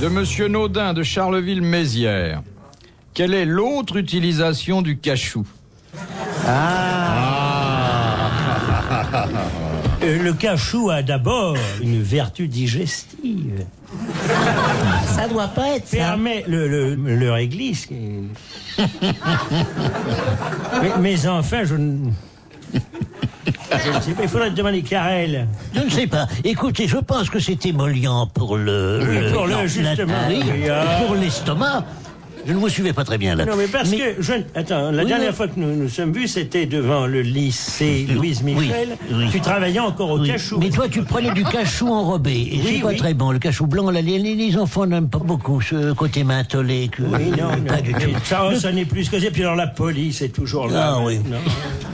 de Monsieur Naudin de Charleville-Mézières. Quelle est l'autre utilisation du cachou? Le cachou a d'abord une vertu digestive. Ça doit pas être ça. Permet le réglisse. Mais enfin, je ne sais pas, il faudrait demander Carrel. Je ne sais pas. Écoutez, je pense que c'est émollient pour justement. Pour l'estomac. Je ne vous suivais pas très bien là. Non, mais Attends, la dernière fois que nous sommes vus, c'était devant le lycée Louise Michel. Oui. Tu travaillais encore au cachou. Mais toi, tu prenais du cachou enrobé. Et c'est pas très bon. Le cachou blanc, là, les enfants n'aiment pas beaucoup ce côté mentholé. Oui, non, pas du tout. Ça n'est plus ce que c'est. Puis alors la police est toujours là. Ah oui. Non.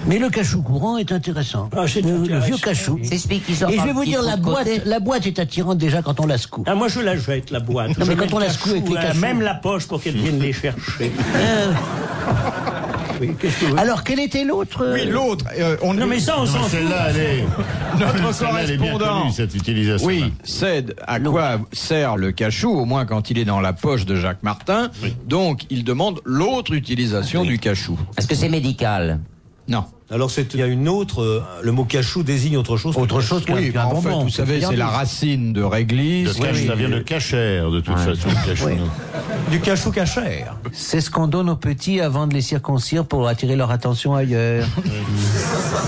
Mais le cachou courant est intéressant. Le vieux cachou. C'est celui qui sort Et je par vais le vous petit dire, trou de côté. la boîte est attirante déjà quand on la secoue. Ah, moi je la jette, la boîte. Non, mais Je quand mets on le la secoue avec cachou, les cachous. même la poche pour qu'elle vienne les chercher. Oui, qu'est-ce que vous... Alors, quel était l'autre Oui, l'autre. Non, mais ça, on s'en fout. Celle-là, elle est... Notre Celle-là, elle est bien correspondant. connue, cette utilisation. Oui, c'est à quoi sert le cachou, au moins quand il est dans la poche de Jacques Martin. Oui. Donc, il demande l'autre utilisation du cachou. Est-ce que c'est médical? Non. Alors il y a une autre, le mot cachou désigne autre chose. Autre chose qu'un Oui, en fait, bonbon. vous savez, c'est la racine de réglisse. Ça vient de cachère, de toute façon, le cachou. Oui. Du cachou cachère. C'est ce qu'on donne aux petits avant de les circoncire pour attirer leur attention ailleurs.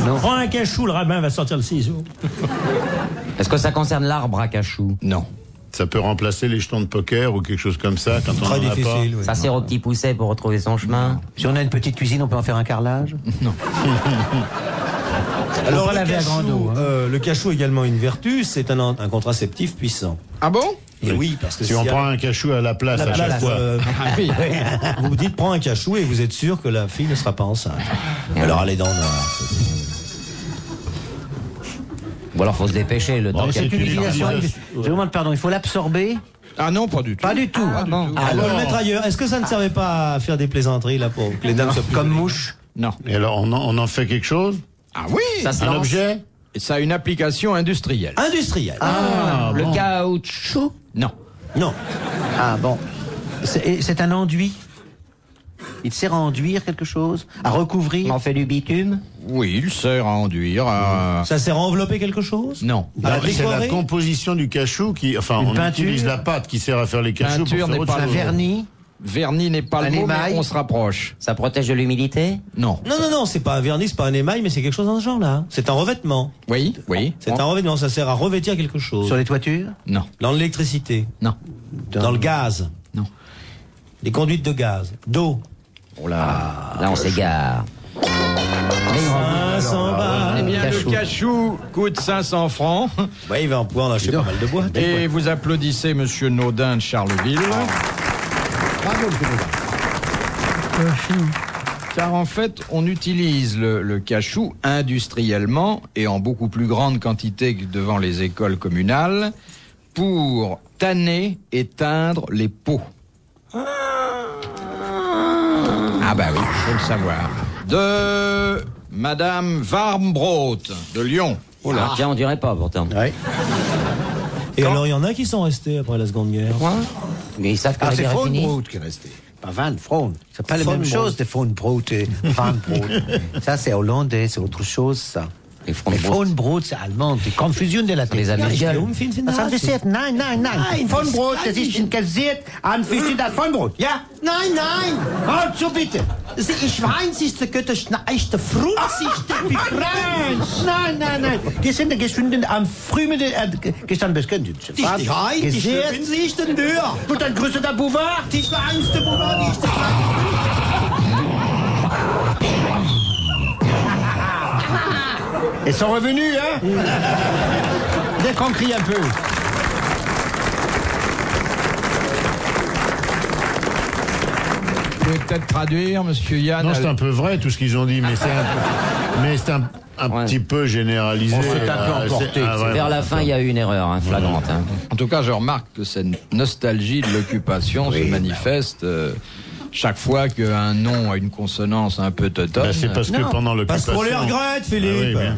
Non. Prends un cachou, le rabbin va sortir le ciseau. Est-ce que ça concerne l'arbre à cachou? Non. Ça peut remplacer les jetons de poker ou quelque chose comme ça quand on Très en a difficile. Oui. Ça sert au petit pousset pour retrouver son chemin? Si on a une petite cuisine, on peut en faire un carrelage. Alors pas laver à grande eau, hein. le cachou a également une vertu, c'est un contraceptif puissant. Ah bon? Et oui, parce que Si on prend un cachou à la place à chaque fois. Oui. vous vous dites prends un cachou et vous êtes sûr que la fille ne sera pas enceinte. Alors allez dans le noir. Ou alors faut se dépêcher le temps. Oh, c'est Cette une utilisation, utilisation. je vous demande pardon, il faut l'absorber? Ah non, pas du tout. Pas du tout. Alors le mettre ailleurs. Est-ce que ça ne servait pas à faire des plaisanteries là pour que les dames soient plus Comme jolies? mouche. Non. Et alors, on en fait quelque chose? Ah oui, Ça se Un lance. objet? ça a une application industrielle. Industriel. Le caoutchouc? Non. Non. Ah bon. C'est un enduit. Il sert à enduire quelque chose, à recouvrir. On fait du bitume? Oui, il sert à enduire. Ça sert à envelopper quelque chose? Non. À Alors, c'est la décorer? composition du cachou qui... Enfin, Une on peinture. utilise la pâte qui sert à faire les cachous Peinture pour n'est faire pas autre Un chose. vernis. Vernis n'est pas Un le mot, mais émail. on se rapproche. Ça protège de l'humidité? Non. Non, c'est pas un vernis, c'est pas un émail, mais c'est quelque chose dans ce genre-là. C'est un revêtement. Oui, oui. C'est un revêtement, ça sert à revêtir quelque chose. Sur les toitures. Non. Dans l'électricité, Non. dans le gaz. Non. Les conduites de gaz, d'eau. Oh là, là on s'égare. 500 balles. Eh bien, Cachou. le cachou coûte 500 francs. Ouais, il va en pouvoir en acheter pas mal de boîtes. Et vous applaudissez Monsieur Naudin de Charleville. Car en fait, on utilise le cachou industriellement et en beaucoup plus grande quantité que devant les écoles communales pour tanner et teindre les peaux. Ah bah oui, faut le savoir. De Madame Warmbrot de Lyon. Oh là, tiens, on dirait pas pourtant. Ouais. Et alors, il y en a qui sont restés après la Seconde Guerre. Quoi? Mais ils savent que la c'est guerre est finie. Frauenbrot qui est resté. Pas Van Fraun. C'est pas la même Frauenbrot. chose de Frauenbrot et Van Brot. Ça, c'est hollandais, c'est autre chose, ça. Les Mais Frauenbrot. Frauenbrot, c'est allemand. Die Confusion de la Les Américains. Was haben Sie gesagt? Nein. Frauenbrot, das ist ein kassiert an für das Frauenbrot. Ja? Nein! Halt so bitte. Ich weiß, ist der Götterschneiste Fruchtsichte befreit. Nein. Die sind gestanden am frühen, gestanden bis können Sie. Die Streit, die schön sich den Dörr. Und dann grüße der Bouvard. Die kleinste Boulevard, die ist der Ils sont revenus, hein? Dès qu'on crie un peu. Vous pouvez peut-être traduire, Monsieur Yann. Non, c'est un peu vrai tout ce qu'ils ont dit, mais c'est un Ouais. petit peu généralisé. On s'est un peu emporté. vraiment. Vers la fin, il y a eu une erreur flagrante. Hein. En tout cas, je remarque que cette nostalgie de l'occupation se manifeste chaque fois qu'un nom a une consonance un peu teutonne. Ben, c'est parce que pendant Parce l'occupation... qu'on les regrette, Philippe. Ah oui, bien.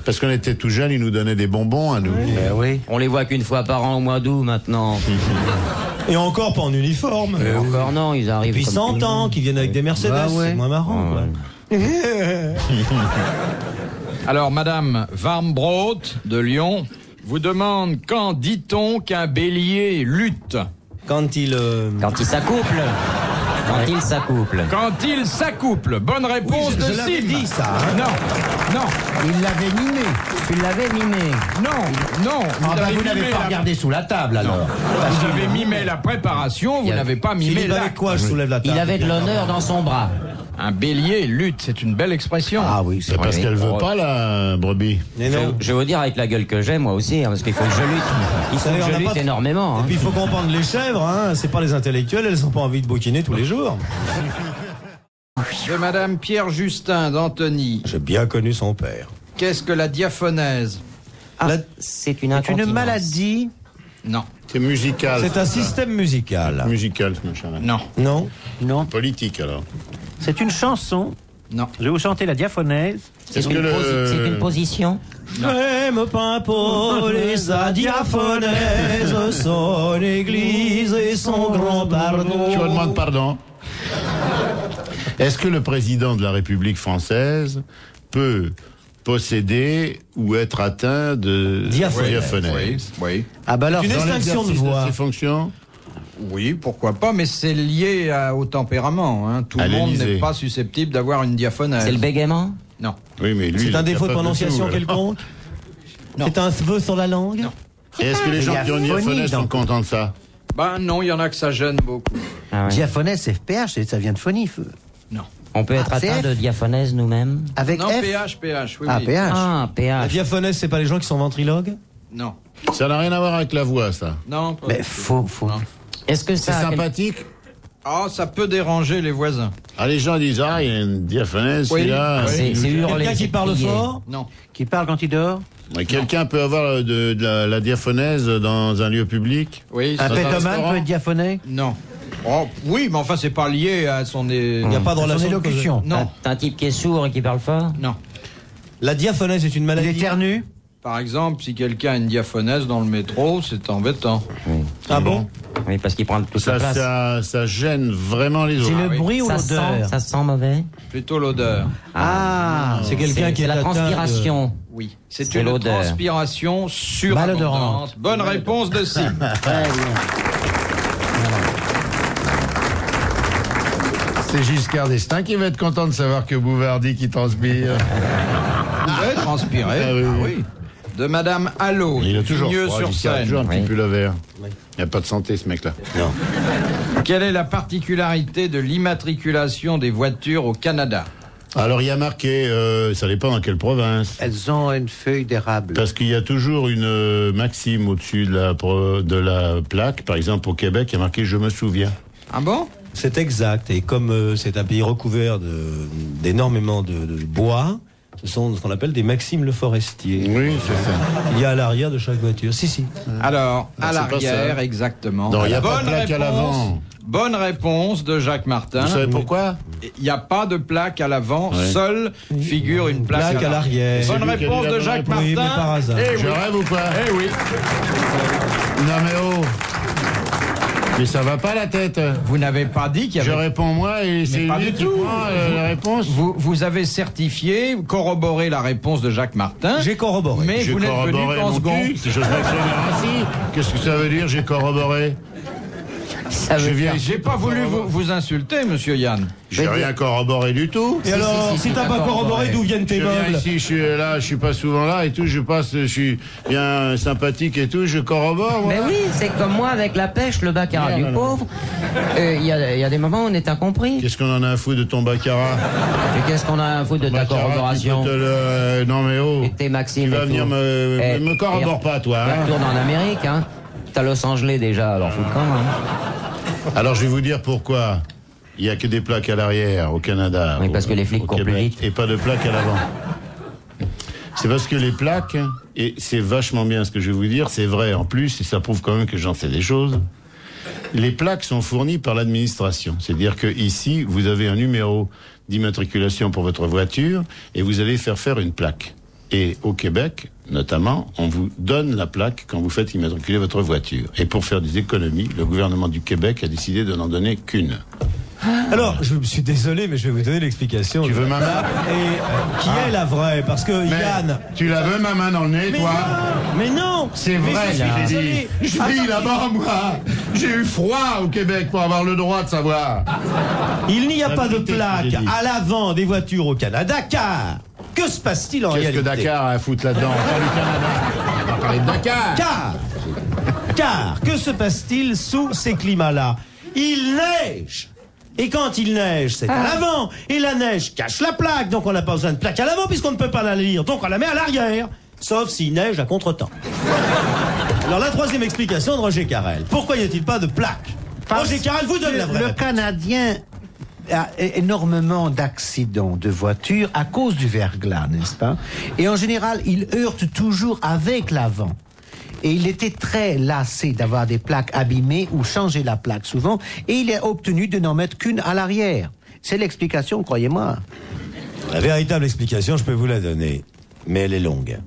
Parce qu'on était tout jeunes, ils nous donnaient des bonbons à nous. Oui. On les voit qu'une fois par an au mois d'août maintenant. Et encore pas en uniforme. Et encore non, ils arrivent. Depuis comme 100 tout le ans, monde. qui viennent avec des Mercedes, Bah ouais. c'est moins marrant. Ouais. Quoi. Alors, Madame Warmbrot de Lyon vous demande quand dit-on qu'un bélier lutte? Quand il... Quand ils s'accouplent. Quand ils s'accouplent. Quand il s'accouple. Bonne réponse je de l'avais Sim. dit, ça, hein. Non, Il l'avait mimé. Tu l'avais mimé. non. Vous n'avez pas regardé sous la table, alors. Vous avez mimé la préparation, vous Il y a- n'avez pas mimé Philippe, avec l'acte. quoi je soulève la table? Il avait de l'honneur dans son bras. Un bélier lutte, c'est une belle expression. Ah oui, c'est C'est parce Oui. qu'elle veut pas, la brebis. Mais non. Je vais vous dire avec la gueule que j'ai, moi aussi, hein, parce qu'il faut que je lutte. Il faut savez, que on je n'a lutte pas- énormément. Et Hein. puis il faut comprendre les chèvres, hein. C'est pas les intellectuels, elles n'ont pas envie de bouquiner tous les jours. De Madame Pierre Justin d'Antony. J'ai bien connu son père. Qu'est-ce que la diaphonèse? Ah, La- c'est une une incontinence. maladie. Non, C'est musical. C'est un système musical. Musical, ce machin-là. non, Non? Non. Politique, alors. C'est une chanson. non. Je vais vous chanter la diaphonèse. C'est Est-ce une, que le- c'est une position. J'aime pas Paul sa diaphonèse, son église et son grand pardon. Je vous demande pardon. Est-ce que le président de la République française peut posséder ou être atteint de diaphonèse? Oui. Ah bah alors, Une Dans extinction de l'exercice voix. ses fonctions? Oui, pourquoi pas, mais c'est lié au tempérament. Hein. Tout À le monde l'Élysée. n'est pas susceptible d'avoir une diaphonèse. C'est le bégaiement. Non. Oui, mais lui, il C'est un est défaut de capable prononciation tout, alors. quelconque? Non. C'est un vœu sur la langue? Non. Et est-ce que les gens qui ont une diaphonie diaphonèse dans- sont contents de ça? Ben non, il y en a que ça gêne beaucoup. Ah ouais. diaphonèse, c'est PH, ça vient de phonie. Non. On peut être Ah, c'est atteint F. de diaphonèse nous-mêmes. Avec Non, F. PH, oui. Ah, oui. PH. Ah, La PH. diaphonèse, c'est pas les gens qui sont ventriloques? Non. Ça n'a rien à voir avec la voix, ça. Non, pas Mais du tout. faut. Non. Est-ce que C'est ça a quel- sympathique? Ah, ça peut déranger les voisins. Ah, les gens disent, ah, il y a une diaphonèse, Oui. celui-là. Oui. C'est hurler. Quelqu'un qui c'est parle crier. fort? Non. Qui parle quand il dort. Mais quelqu'un peut avoir la diaphonèse dans un lieu public? Oui, Un ça- pétomane restaurant peut être diaphoné. Non. Oh, oui, mais enfin, c'est pas lié à son... Il n'y a pas de Son relation. de élocution. Non, T'as un type qui est sourd et qui parle fort. non. La diaphonèse est une Il maladie. éternue. Par exemple, si quelqu'un a une diaphonèse dans le métro, c'est embêtant. Ah bon? Oui, parce qu'il prend toute la place. Ça gêne vraiment les C'est autres. le oui. bruit ou Ça sent, l'odeur. ça sent mauvais. Plutôt l'odeur. Ah. C'est quelqu'un qui est la atteint de- transpiration. Oui. C'est C'est une l'odeur. transpiration surabondante. Malodorante. Bonne réponse de Sim. C'est Giscard d'Estaing qui va être content de savoir que Bouvard dit qu'il transpire. Vous avez transpiré. Ah oui. De Madame Allot, Il a toujours froid, sur Giscard, scène. toujours un petit Oui. pull à vert. Il n'y a pas de santé, ce mec-là. Quelle est la particularité de l'immatriculation des voitures au Canada? Alors, il y a marqué, ça dépend dans quelle province. Elles ont une feuille d'érable. Parce qu'il y a toujours une maxime au-dessus de la plaque. Par exemple, au Québec, il y a marqué « Je me souviens Ah bon? C'est exact. Et comme c'est un pays recouvert d'énormément de bois, ce sont ce qu'on appelle des maximes le forestier. ». Oui, c'est ça. Il y a à l'arrière de chaque voiture. Si. Alors, à c'est pas l'arrière, ça. exactement. Non, il y a pas Bonne de plaque à réponse. l'avant. Bonne réponse de Jacques Martin. Vous savez pourquoi? Il n'y a pas de plaque à l'avant, Ouais. seule figure une plaque, Plaque à l'arrière. Bonne C'est lui qui a réponse dit la de bonne Jacques réponse. Oui, Martin. mais par hasard. Eh Je oui. rêve ou quoi? Eh oui. Non mais oh. Mais ça va pas la tête. Vous n'avez pas dit qu'il y Je avait... réponds moi et c'est pas lui du qui tout. prend la réponse. Vous avez certifié, corroboré la réponse de Jacques Martin. J'ai corroboré. Mais J'ai vous n'êtes venu corroboré qu'en mon second. cul, si j'ose m'exprimer ainsi. Qu'est-ce que ça veut dire, j'ai corroboré? Ça Je veut viens dire. ici J'ai pas pour voulu corroborer. vous insulter, monsieur Yann. J'ai rien corroboré du tout. Et alors, si, si t'as pas corroboré, d'où viennent Je tes viens meubles? ici, je suis là, je suis pas souvent là et tout, je passe, je suis bien sympathique et tout, je corrobore. Mais Voilà. oui, c'est comme moi avec la pêche, le baccarat du Merde, pauvre. Il y a des moments où on est incompris. Qu'est-ce qu'on en a à foutre de ton baccarat? Et qu'est-ce qu'on a à foutre de ta Baccarat, corroboration? tu peux te le- Non mais oh. Et tes maximes. Tu vas et venir tout. me corrobore pas, toi. Et Hein. retourne en Amérique, hein. T'as Los Angeles déjà, alors fous le camp, hein. Alors je vais vous dire pourquoi il n'y a que des plaques à l'arrière au Canada. Oui, parce que les flics au courent plus Québec, vite. et pas de plaques à l'avant. C'est parce que les plaques, et c'est vachement bien ce que je vais vous dire, c'est vrai en plus, et ça prouve quand même que j'en sais des choses. Les plaques sont fournies par l'administration. C'est-à-dire que ici, vous avez un numéro d'immatriculation pour votre voiture et vous allez faire une plaque. Et au Québec, notamment, on vous donne la plaque quand vous faites immatriculer votre voiture. Et pour faire des économies, le gouvernement du Québec a décidé de n'en donner qu'une. Alors, je suis désolé, mais je vais vous donner l'explication. Tu veux ma main? Et qui est la vraie? Parce que Mais Yann... tu la veux, ma main dans le nez, toi? Mais non. C'est vrai, Mais j'ai dit. Je vis là-bas, moi. J'ai eu froid au Québec pour avoir le droit de savoir. Il n'y a pas de vérité, ce que plaque j'ai dit. à l'avant des voitures au Canada, car que se passe-t-il en Qu'est-ce réalité? que Dakar a à foutre là-dedans? Pas du Canada. On va parler de Dakar. Car, que se passe-t-il sous ces climats-là? Il neige. Et quand il neige, c'est à l'avant. Et la neige cache la plaque, donc on n'a pas besoin de plaque à l'avant puisqu'on ne peut pas la lire. Donc on la met à l'arrière, sauf s'il neige à contre-temps. Alors la troisième explication de Roger Carrel. Pourquoi n'y a-t-il pas de plaque? Roger Carrel vous donne la vraie Le réponse. Canadien a énormément d'accidents de voitures à cause du verglas, n'est-ce pas? Et en général, il heurte toujours avec l'avant. Et il était très lassé d'avoir des plaques abîmées ou changer la plaque souvent. Et il a obtenu de n'en mettre qu'une à l'arrière. C'est l'explication, croyez-moi. La véritable explication, je peux vous la donner, mais elle est longue.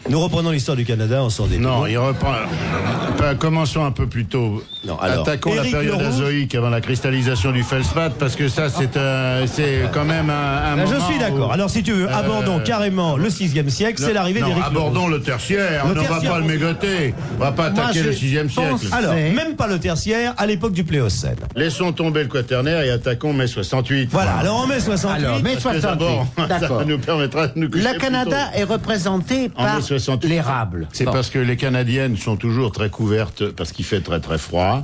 Nous reprenons l'histoire du Canada, on s'en détourne. Non, il reprend. Commençons un peu plus tôt. Non, alors, attaquons la Éric période Leroux. azoïque avant la cristallisation du feldspath, parce que ça, c'est quand même un Là, moment. je suis d'accord. où- Alors, si tu veux, abordons carrément le 6e siècle, c'est l'arrivée Non, d'Éric Leroux. abordons le tertiaire. Le On ne va tertiaire, pas le on- mégoter. On va pas attaquer je le 6e pense- siècle. Alors, C'est- même pas le tertiaire, à l'époque du Pléocène. Laissons tomber le quaternaire et attaquons mai 68. Voilà, alors en mai 68, Alors, mai Parce que 68, d'abord, ça d'accord. nous permettra de nous coucher Le plus Canada tôt. est représenté En par mai 68. l'érable. C'est parce que les Canadiennes sont toujours très couvertes parce qu'il fait très très froid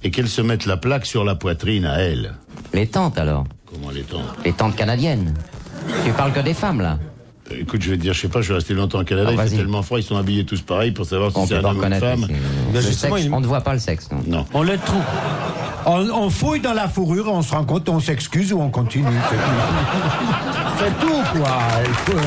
et qu'elles se mettent la plaque sur la poitrine à elles. Les tantes alors. Comment les temps? Les tantes canadiennes. Tu parles que des femmes là. Écoute, je vais te dire, je sais pas, je suis resté longtemps au Canada, Ah, il fait vas-y. tellement froid, ils sont habillés tous pareils pour savoir si On c'est peut un pas homme ou une reconnaître. femme. ici. Ben, Le justement, sexe, il- on ne voit pas le sexe. Non. Non. On le trouve. On fouille dans la fourrure, on se rend compte, on s'excuse ou on continue. C'est tout, quoi. Il faut-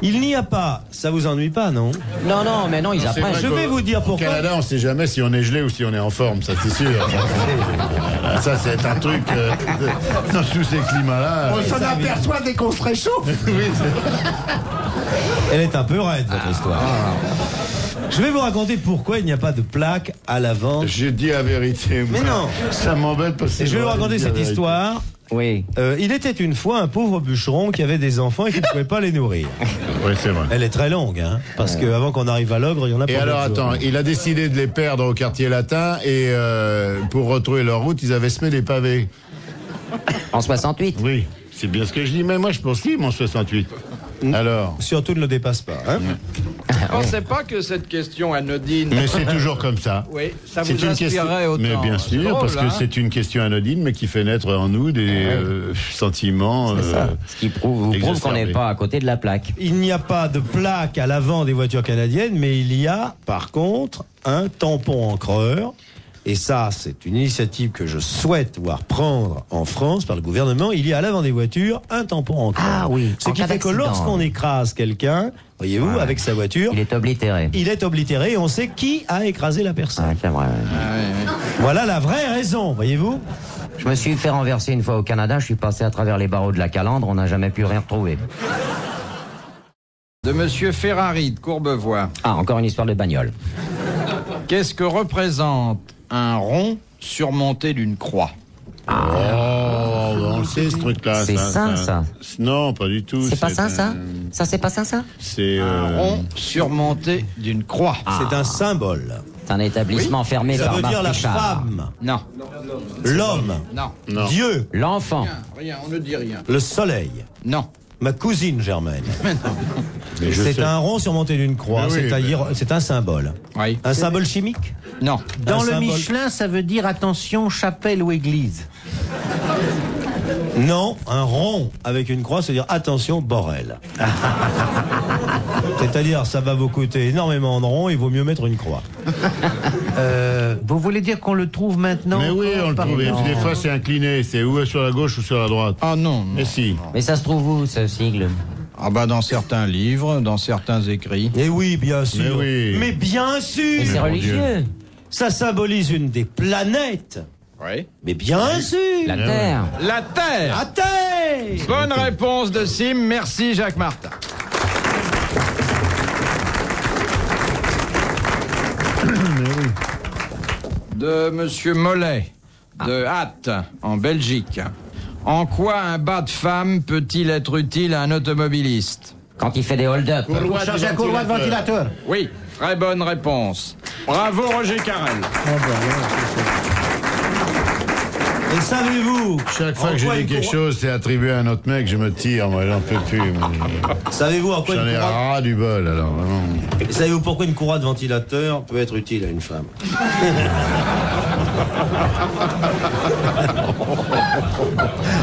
il n'y a pas, ça vous ennuie pas, non? Non, non, mais non, ils C'est apprennent. vrai Je vais vous dire Au pourquoi. Canada, on sait jamais si on est gelé ou si on est en forme, ça c'est sûr. Ça, c'est un truc. Dans tous ces climats-là. On s'en aperçoit dès qu'on se réchauffe. Oui, Elle est un peu raide, votre histoire. Je vais vous raconter pourquoi il n'y a pas de plaque à l'avant. j'ai dit la vérité. Mais moi. non. Ça m'embête parce que. Et je vais vous j'ai raconter dit la cette vérité. histoire. Oui. Il était une fois un pauvre bûcheron qui avait des enfants et qui ne pouvait pas les nourrir. Oui, c'est vrai. Elle est très longue, hein, parce qu'avant qu'on arrive à l'ogre, il y en a Et pour alors, 4 jours. attends, il a décidé de les perdre au quartier latin et pour retrouver leur route, ils avaient semé des pavés. En 68. Oui, c'est bien ce que je dis, mais moi je poursuis mon 68. Alors, Surtout ne le dépasse pas. Hein. Je ne pensais pas que cette question anodine. mais c'est toujours comme ça. Oui, ça C'est vous une inspirerait question, autant. mais bien C'est sûr, drôle, parce que hein. c'est une question anodine, mais qui fait naître en nous des sentiments. Ce qui prouve qu'on exacerbés. n'est pas à côté de la plaque. Il n'y a pas de plaque à l'avant des voitures canadiennes, mais il y a, par contre, un tampon encreur. Et ça, c'est une initiative que je souhaite voir prendre en France par le gouvernement. Il y a à l'avant des voitures un tampon encreur. Ah oui. Ce En qui cas fait que d'accident. lorsqu'on écrase quelqu'un, voyez-vous, Ouais. avec sa voiture, Il est oblitéré. il est oblitéré et on sait qui a écrasé la personne. Ouais, c'est vrai. Voilà la vraie raison, voyez-vous. Je me suis fait renverser une fois au Canada, je suis passé à travers les barreaux de la calandre, on n'a jamais pu rien retrouver. De Monsieur Ferrari de Courbevoie. Ah, encore une histoire de bagnole. Qu'est-ce que représente un rond surmonté d'une croix? Oh, on le sait ce truc-là. C'est sain, ça. Non, pas du tout. C'est pas ça, ça un- Ça, c'est pas ça, ça C'est. Un rond surmonté d'une croix. C'est un symbole. C'est un établissement fermé Ça par veut dire Marc la Richard. femme, Non, l'homme, non, Non. Dieu, L'enfant. rien, on ne dit rien. le soleil. Non. Ma cousine Germaine. Mais je C'est sais. un rond surmonté d'une croix, Mais oui, c'est un symbole. Oui. Un symbole chimique. Non. Dans Un le symbole. Michelin, ça veut dire attention, chapelle ou église. Non, un rond avec une croix, c'est-à-dire attention, Borel. C'est-à-dire, ça va vous coûter énormément de ronds, il vaut mieux mettre une croix. Vous voulez dire qu'on le trouve maintenant? Mais oui, on le trouve. Pardon. Des fois, c'est incliné. C'est ou sur la gauche ou sur la droite. Ah non, non. Mais si. Mais ça se trouve où, ce sigle? Ah bah dans certains livres, dans certains écrits. Et oui, bien sûr. Mais oui. Mais bien sûr. Mais c'est mon religieux. Ça symbolise une des planètes Oui. Mais bien sûr. La Terre. La Terre. La Terre. Bonne réponse de Sim. Merci Jacques Martin. De Monsieur Mollet, de Hatt, en Belgique. En quoi un bas de femme peut-il être utile à un automobiliste? Quand il fait des hold-up. Pour changer un courroie de ventilateur. Oui, très bonne réponse. Bravo Roger Carrel. Et savez-vous Chaque fois en que je quoi dis une quelque courroie- chose, c'est attribué à un autre mec, je me tire, moi, j'en peux plus. Savez-vous en quoi J'en une ai courroie... ras du bol, alors, vraiment. Et savez-vous pourquoi une courroie de ventilateur peut être utile à une femme?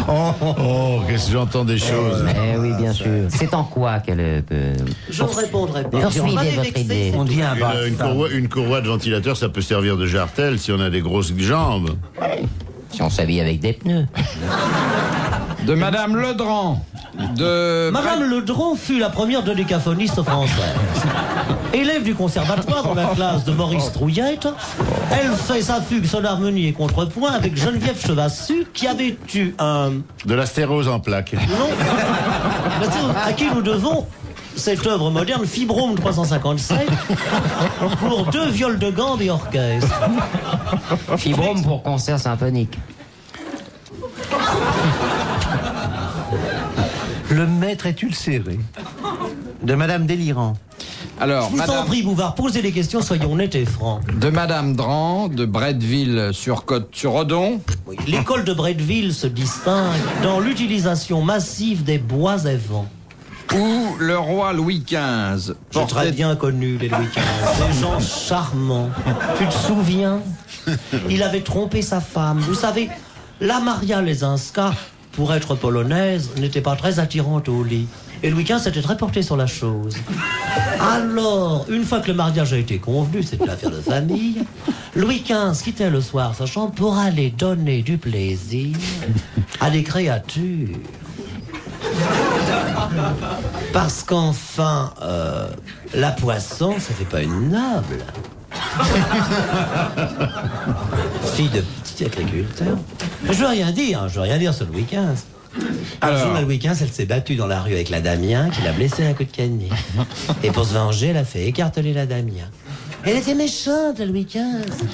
Oh, qu'est-ce que j'entends des choses. Eh oui, bien sûr. C'est en quoi qu'elle peut... Je ne répondrai pas. Poursuivez m'avez votre vexé, idée. c'est On dit un bas de Une femme. une courroie de ventilateur, ça peut servir de jartel si on a des grosses jambes. Si on s'habille avec des pneus. De Madame Ledran, de... Madame Ledron fut la première dodécaphoniste française. Élève du conservatoire dans la classe de Maurice Trouillette, elle fait sa fugue, son harmonie et contrepoint avec Geneviève Chevassus, qui avait eu un... De la stérose en plaques. Non, mais c'est à qui nous devons cette œuvre moderne, Fibrome 357, pour 2 viols de gambe et orchestre. Fibrome pour concert symphonique. Le maître est ulcéré. De Madame Délirant. Alors, Je vous en prie, Bouvard, posez des questions, soyons nets et francs. de Madame Dran, de Bretteville-sur-Côte-sur-Odon. Oui, l'école de Bretteville se distingue dans l'utilisation massive des bois et vents. Où le roi Louis XV J'ai très bien connu les Louis XV, des gens charmants. Tu te souviens? Il avait trompé sa femme. Vous savez, la Maria Lesinska, pour être polonaise, n'était pas très attirante au lit. Et Louis XV s'était très porté sur la chose. Alors, une fois que le mariage a été convenu, c'est une affaire de famille, Louis XV quittait le soir sa chambre pour aller donner du plaisir à des créatures. Parce qu'enfin, la poisson, ça fait pas une noble. Fille de petit agriculteur. Je veux rien dire sur Louis XV. Un jour, la Louis XV, elle s'est battue dans la rue avec la Damien qui l'a blessée à un coup de canif. Et pour se venger, elle a fait écarteler la Damien. Elle était méchante, la Louis XV.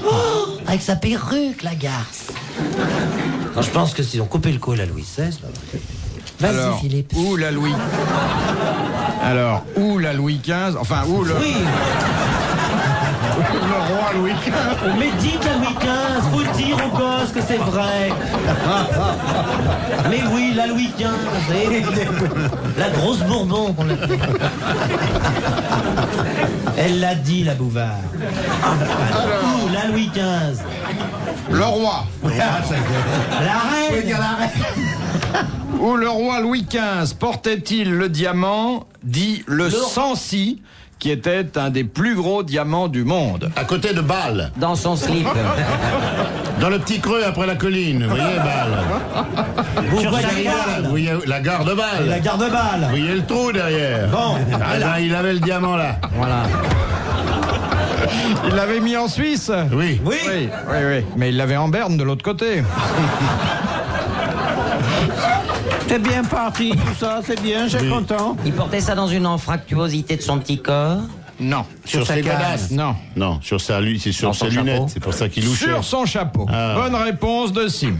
Oh, avec sa perruque, la garce. Non, je pense que si on coupait le col à Louis XVI, là... Vas-y, Alors, Philippe. où la Louis... Alors, où la Louis XV... Enfin, où le... Oui, le roi Louis XV... mais dites à Louis XV, faut dire aux gosses que c'est vrai. Mais oui, la Louis XV, et la grosse Bourbon qu'on l'appelait. Elle l'a dit, la Bouvard. Où, la Louis XV? Le roi. La reine. Où le roi Louis XV portait-il le diamant, dit le Sancy, qui était un des plus gros diamants du monde? À côté de Bâle, Dans son slip. dans le petit creux après la colline, vous voyez Bâle. Vous Vous voyez la gare de Bâle. La garde-balle. Vous voyez le trou derrière. Bon, Ah ben, il avait le diamant là. Voilà. Il l'avait mis en Suisse? Oui. oui. Oui. Mais il l'avait en berne de l'autre côté. C'est bien parti, tout ça, c'est bien, j'ai content. Il portait ça dans une anfractuosité de son petit corps. Non. Sur sa ses canne. godasses. Non. Non, sur sa c'est sur Dans ses son lunettes. chapeau. C'est pour ça qu'il louchait. Sur son chapeau. Ah. Bonne réponse de Sim.